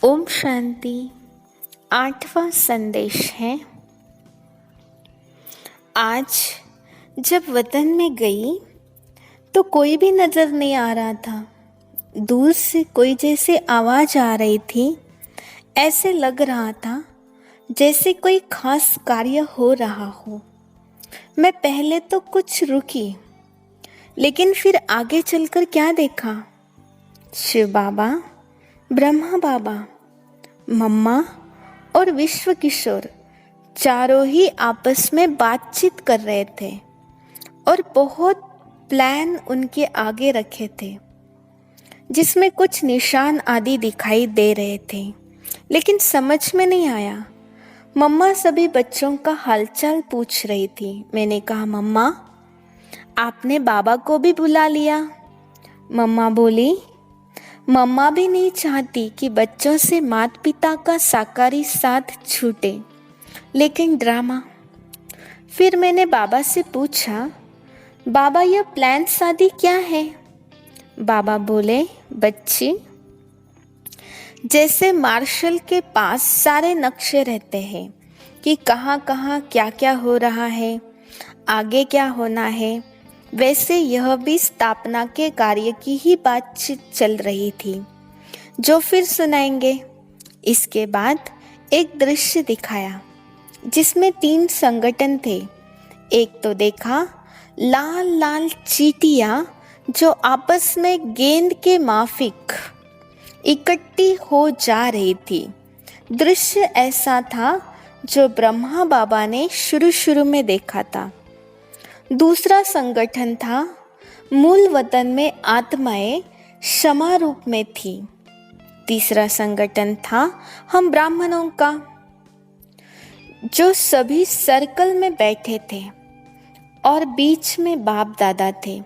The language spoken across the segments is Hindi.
ओम शांति। 8वां संदेश है। आज जब वतन में गई तो कोई भी नज़र नहीं आ रहा था। दूर से कोई जैसे आवाज़ आ रही थी। ऐसे लग रहा था जैसे कोई खास कार्य हो रहा हो। मैं पहले तो कुछ रुकी, लेकिन फिर आगे चलकर क्या देखा, शिव बाबा, ब्रह्मा बाबा, मम्मा और विश्व किशोर चारों ही आपस में बातचीत कर रहे थे और बहुत प्लान उनके आगे रखे थे, जिसमें कुछ निशान आदि दिखाई दे रहे थे, लेकिन समझ में नहीं आया। मम्मा सभी बच्चों का हालचाल पूछ रही थी। मैंने कहा, मम्मा आपने बाबा को भी बुला लिया? मम्मा बोली, मम्मा भी नहीं चाहती कि बच्चों से माता पिता का साकारी साथ छूटे, लेकिन ड्रामा। फिर मैंने बाबा से पूछा, बाबा यह प्लान शादी क्या है? बाबा बोले, बच्ची, जैसे मार्शल के पास सारे नक्शे रहते हैं कि कहाँ कहाँ क्या क्या हो रहा है, आगे क्या होना है, वैसे यह भी स्थापना के कार्य की ही बातचीत चल रही थी, जो फिर सुनाएंगे। इसके बाद एक दृश्य दिखाया जिसमें 3 संगठन थे। एक तो देखा लाल लाल चींटियां जो आपस में गेंद के माफिक इकट्ठी हो जा रही थी। दृश्य ऐसा था जो ब्रह्मा बाबा ने शुरू में देखा था। दूसरा संगठन था मूल वतन में आत्माएं क्षमा रूप में थी। तीसरा संगठन था हम ब्राह्मणों का, जो सभी सर्कल में बैठे थे और बीच में बाप दादा थे।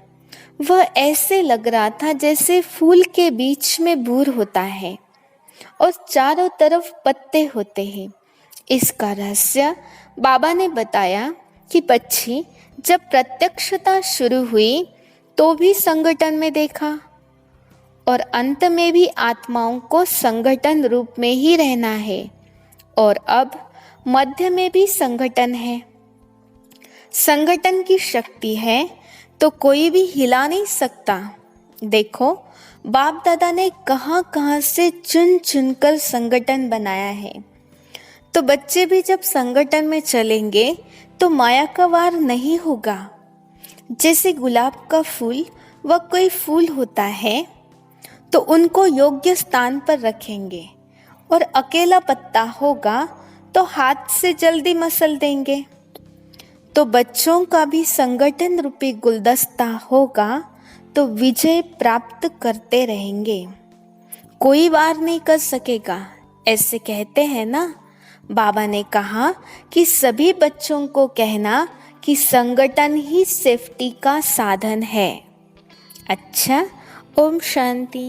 वह ऐसे लग रहा था जैसे फूल के बीच में बूर होता है और चारों तरफ पत्ते होते हैं। इसका रहस्य बाबा ने बताया कि बच्ची, जब प्रत्यक्षता शुरू हुई तो भी संगठन में देखा और अंत में भी आत्माओं को संगठन रूप में ही रहना है, और अब मध्य में भी संगठन है। संगठन की शक्ति है तो कोई भी हिला नहीं सकता। देखो, बाप दादा ने कहाँ कहाँ से चुन चुनकर संगठन बनाया है। तो बच्चे भी जब संगठन में चलेंगे तो माया का वार नहीं होगा। जैसे गुलाब का फूल व कोई फूल होता है तो उनको योग्य स्थान पर रखेंगे, और अकेला पत्ता होगा तो हाथ से जल्दी मसल देंगे। तो बच्चों का भी संगठन रूपी गुलदस्ता होगा तो विजय प्राप्त करते रहेंगे। कोई वार नहीं कर सकेगा, ऐसे कहते हैं ना। बाबा ने कहा कि सभी बच्चों को कहना कि संगठन ही सेफ्टी का साधन है। अच्छा, ओम शांति।